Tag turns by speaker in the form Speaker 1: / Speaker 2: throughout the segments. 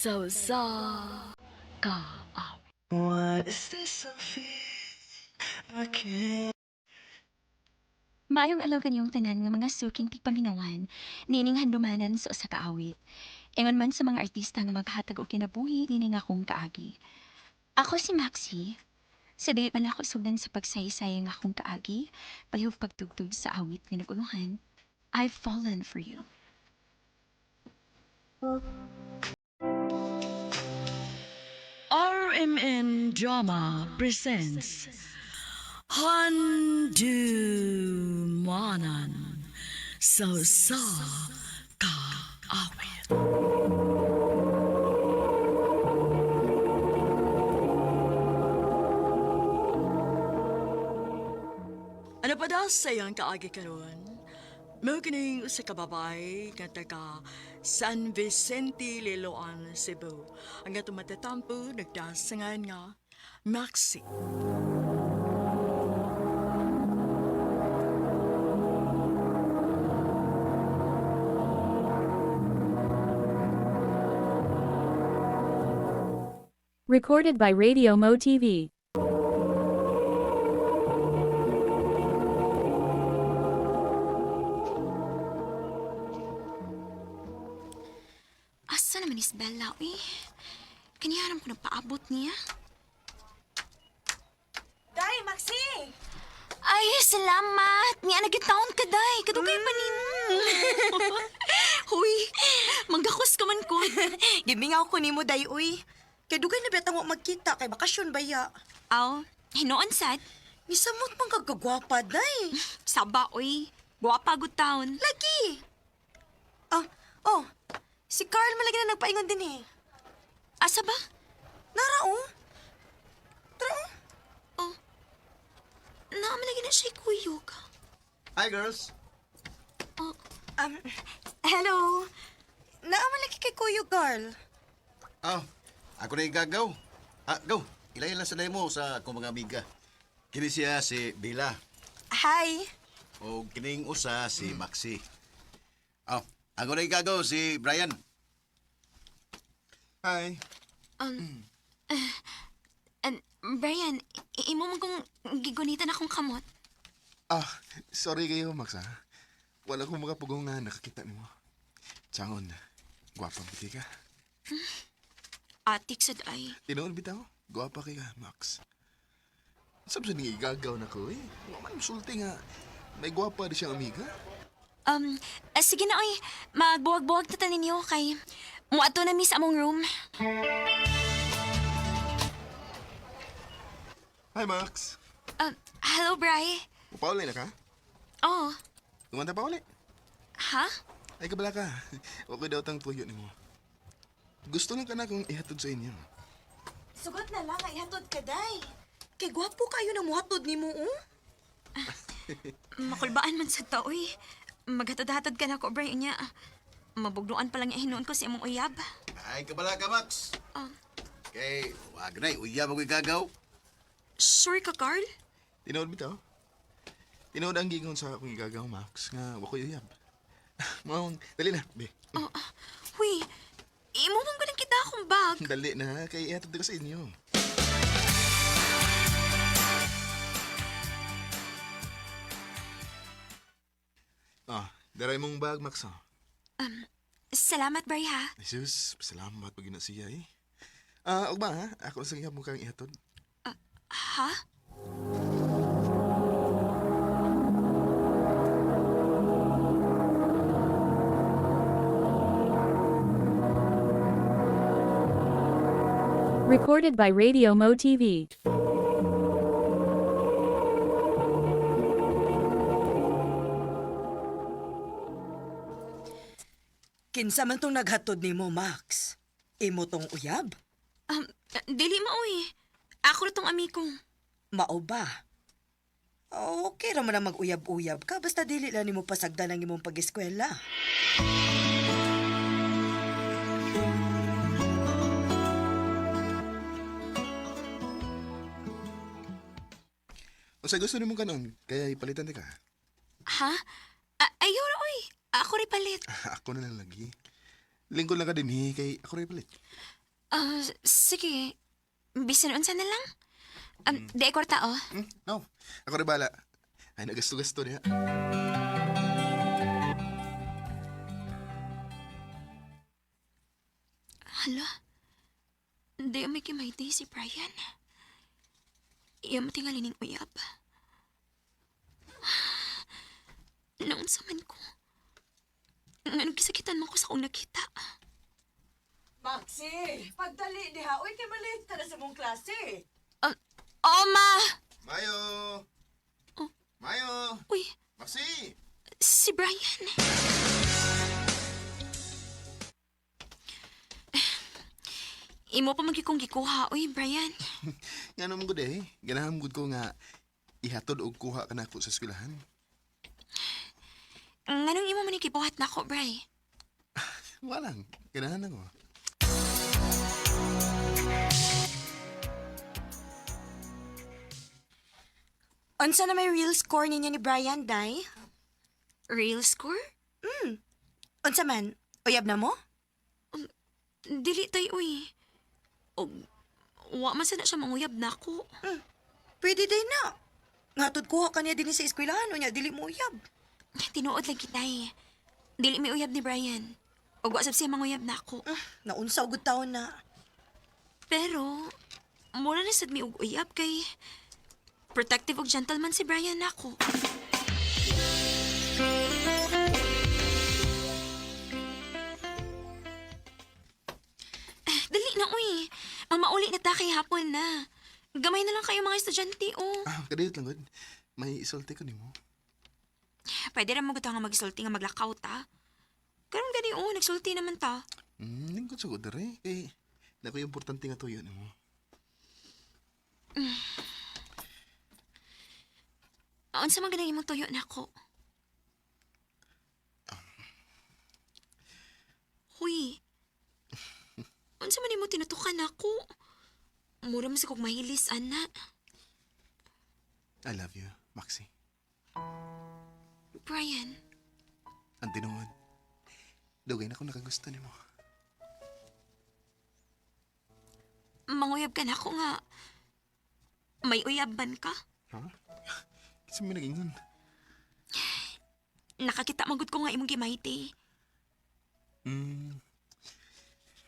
Speaker 1: So ka aw.
Speaker 2: What is this I feel? I can't.
Speaker 3: Maayong alaw kanyong tanan nga mga suking tigpaminawan, nining handumanan sa usa ka awit. Ingon man sa mga artista nga maghatag og kinabuhi nining akong kaagi. Ako si Maxi. Sa dili man ako sugdan sa pagsaysay nga akong kaagi, palihog pagtugtog sa awit nga naguluhan. I've fallen for you.
Speaker 1: RMN Drama presents Handumanan So ka awit. Ano pa daw sayang kaagi karon? Mao kining usa ka babay nga taga San Vicente, Liloan, Cebu. Ang atong matatampo nagdasangan nga Maxi.
Speaker 4: Recorded by Radio Mo TV.
Speaker 3: Asa naman is Bella, uy? Kaniyaram ko nagpaabot niya.
Speaker 5: Day, Maxi!
Speaker 3: Ay, salamat! Niya nagitaon ka, day. Kadugay pa ni mo.
Speaker 5: Huy, manggakos ka man ko. Gimingaw ko ni mo, Day, uy. Kay dugay na betang wa magkita, kay bakasyon baya.
Speaker 3: Aw, hinoon sad.
Speaker 5: Misamot mang kagagwapa, Day.
Speaker 3: Saba, uy. Guwapa gud taon.
Speaker 5: Lagi! Oh, si Carl malagi na nagpaingon din eh.
Speaker 3: Asa ba?
Speaker 5: Nara, oh. Tara, oh.
Speaker 3: Naamalagi na siya kuyog.
Speaker 6: Hi, girls.
Speaker 5: Hello. Naamalagi kay Kuya Carl.
Speaker 6: Oh, ako na yung gagaw. Go. Ilayan lang sa mo sa akong mga amiga. Kini siya si Bella.
Speaker 5: Hi.
Speaker 6: O kining usa si Maxi. Oh, ako na yung gagaw si Brian. Hi.
Speaker 3: And Brian, imo man kong gigunitan akong kamot.
Speaker 7: Sorry kayo, Max, ha? Wala kong mga pugong na nakakita ni mo. Tsangon, gwapang biti ka.
Speaker 3: Atik sad ay.
Speaker 7: Tinoon bitaw, gwapa kay ka, Max. Sabi sa nang igagaw na ko, eh. Waman sulti nga, may gwapa di siyang amiga.
Speaker 3: Sige na, oy. Magbuwag-buwag na ninyo kay muato na mi sa among room.
Speaker 7: Hi, Max.
Speaker 3: Hello, Bri.
Speaker 7: Upauli na ka?
Speaker 3: Oh,
Speaker 7: Tumanda pa uli.
Speaker 3: ha?
Speaker 7: Ay, kabala ka. Okay daw tang tuyo ni mo. Gusto lang ka na kung ihatod sa inyo.
Speaker 5: Sugot na lang, ihatod ka, Day. Kay gwapo kayo na muhatod ni mo, oh.
Speaker 3: Makulbaan man sa taoy. Maghatad-hatad ka na ko, Bri, niya. Mabugluan pa lang yung hinoon ko sa imong uyab.
Speaker 6: Ay, kabala ka, Max. Kay, wag na, uyab ako'y gagaw.
Speaker 3: Sure ka, Carl?
Speaker 7: Tinood bitaw. Tinood ang gingon sa akong igagaw, Max, nga wako yuyab. Mawang, dali na, be.
Speaker 3: Huy, imo mong ganang kita akong bag.
Speaker 7: Dali na, kay ihatod ko sa inyo. Daray mong bag, Max, ha?
Speaker 3: Salamat, Bri, ha?
Speaker 7: Jesus, salamat pag na siya, eh. Ugma, ha? Ako sa mo kang ihatod.
Speaker 3: Ha?
Speaker 4: Recorded by Radio Mo TV.
Speaker 5: Kinsa man tong naghatod ni mo, Max? Imo tong uyab?
Speaker 3: Dili mo, uy. Ako na tong amikong.
Speaker 5: Mao ba? Okay ra man na mag-uyab-uyab ka, basta dili lang nimo pasagdan ang imong pag-eskwela.
Speaker 7: O sa gusto nimong kanon, kaya ipalitan ka.
Speaker 3: Ha? Ayaw na, uy. Ako rin palit.
Speaker 7: Ako na lang lagi. Lingkod lang ka din, kay ako rin palit.
Speaker 3: Sige. Bisan unsa na lang. Di kwarta, oh.
Speaker 7: No, ako rin bala. Ay, nagasto-gasto niya.
Speaker 3: Hala. Di may kimayti si Brian. Iya matingali ning uyab. Noon sa man ko. Nga kisakitan man ko sa akong nakita.
Speaker 1: Maxi, pagdali diha. Uy, kay malit ka na sa mong klase.
Speaker 3: Oo, ma!
Speaker 7: Mayo!
Speaker 3: Oh.
Speaker 7: Mayo!
Speaker 3: Uy,
Speaker 7: Maxi!
Speaker 3: si Brian. Imo pa magikong gikuha, uy, Brian.
Speaker 7: Nga naman gud eh. Ganahan gud ko nga ihatod og kuha ka na ako sa eskwelahan.
Speaker 3: Nganong imo man ikibuhat na ako, Bray?
Speaker 7: Walang. Ganahan ako.
Speaker 5: Unsa na may real score niya ni Brian, day?
Speaker 3: Real score?
Speaker 5: Unsa man? Uyab na mo?
Speaker 3: Dili tay, uy. O, wa man sana siya manguyab na ako.
Speaker 5: Pwede day na. Ngatod kuha ka niya din sa eskwelahan o niya, dili mo uyab.
Speaker 3: Tinuod lang kitay. Dili may uyab ni Brian. O wa sab siya manguyab na ako.
Speaker 5: Naunsa og taon na.
Speaker 3: Pero, mura na sad mi og uyab kay protective og gentleman si Brian ako. Dali na, uy. Ang mauli na ta kay hapon na. Gamay na lang kayo mga estudyante, oh.
Speaker 7: Kadayot lang gud. May isulti ko nimo.
Speaker 3: Pwede rin mo nga mag-sulti nga maglakaw ta. Karong gani, oh, nagsulti naman ta.
Speaker 7: Lingkod sa dere. Eh, naku importante nga tuyo nimo.
Speaker 3: Unsa man ganang imong tuyo na ako? Huy. Unsa man imong tinutukan ako? Mura man sa kog mahilis, ana.
Speaker 7: I love you, Maxi.
Speaker 3: Brian,
Speaker 7: Ang tinuod. Dugay na ako nakagusto nimo.
Speaker 3: manguyab ka na ako nga. May uyaban ka?
Speaker 7: Ha? Kasi may nagingon.
Speaker 3: Nakakita magud ko nga imong gimayti.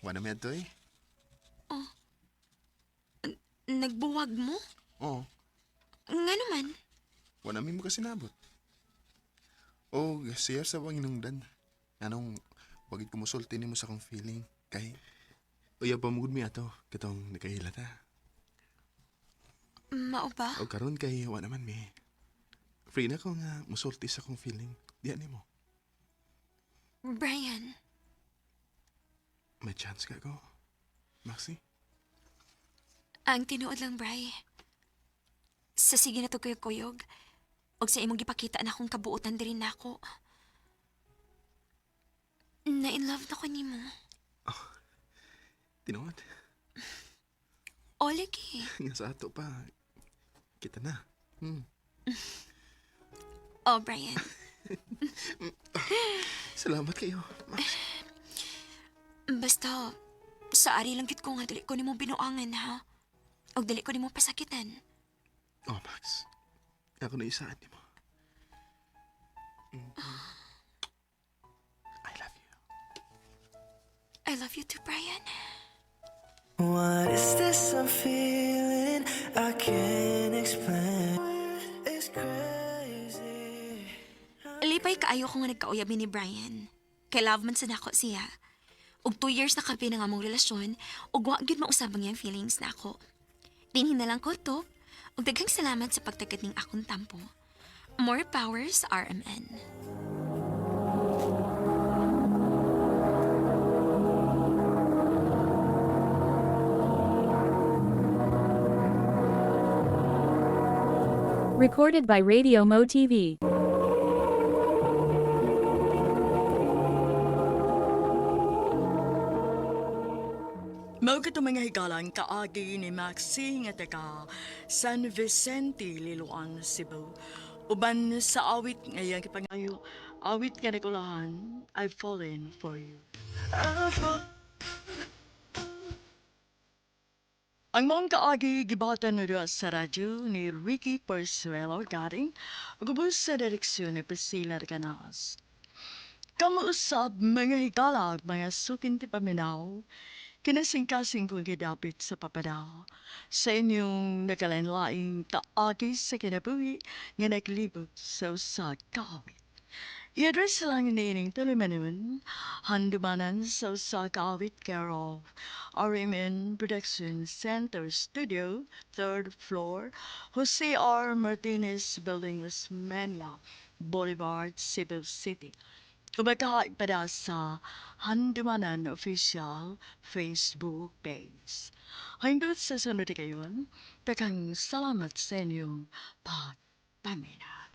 Speaker 7: Wala may ato eh.
Speaker 3: Nagbuwag mo?
Speaker 7: Oo.
Speaker 3: Nga naman.
Speaker 7: Wala may mo kasi nabot. Oh, siya sa bang inungdan. Anong, wagid kumusulti nimo sa akong feeling. Kay, uyab pa mugod mi ato. Katong nakahilata.
Speaker 3: Mao ba?
Speaker 7: O karon kay, wala naman mi. Free na ko nga musulti sa akong feeling. Diyan nimo.
Speaker 3: Brian,
Speaker 7: May chance ka ko. Maxi?
Speaker 3: ang tinuod lang, Bri. Sa sige na to kuyog-kuyog. Og sa imong gipakita na akong kabuutan diri na ako. Na in love na ko nimo.
Speaker 7: Tinuod.
Speaker 3: O lagi.
Speaker 7: Nga sa ato pa. Kita na.
Speaker 3: Oh, Brian.
Speaker 7: Salamat kayo, Max.
Speaker 3: Basta, sa ari lang gid ko nga dili ko nimo binuangan, ha? Og dili ko nimo pasakitan.
Speaker 7: Oh, Max. Ako na isaan nimo. I love you.
Speaker 3: I love you too, Brian.
Speaker 2: What is this I'm feeling? I can't explain. It's crazy.
Speaker 3: Lipay kaayo ko nga nagkauyab ni Brian. Kay love man sa nako siya. Og 2 years na kami ng among relasyon, og wa gyud mausab ang iyang feelings na ako. Dinhin na lang ko to, og daghang salamat sa pagtagat ning akong tampo. More power sa RMN.
Speaker 4: Recorded by Radio Mo TV.
Speaker 1: Mao ka mga higalan kaagi ni Maxi nga taga San Vicente, Liloan, Cebu. Uban sa awit ngayang kipangayo, awit nga nakulahan, I've fallen for you.
Speaker 2: I fall
Speaker 1: Ang mga kaagi gibatan na doon sa radyo ni Ricky Persuelo garing gubos sa direksyon ni Priscilla Canas. Kamuusab mga higalag mga sukin ti paminaw, kinasingkasing kong gidapit sa papadaw sa inyong nakalanlaing kaagi sa kinabuhi nga naglibot sa usag kawit. I-address lang nining tulimanon, handumanan sa usa ka awit Carol, RMN Production Center Studio, 3rd floor, Jose R. Martinez Building, Las Mania, Boulevard, Cebu City. Kumakain pada sa Handumanan Official Facebook page. Hanggang sa sunod kayon, takang salamat sa inyong pagpamina.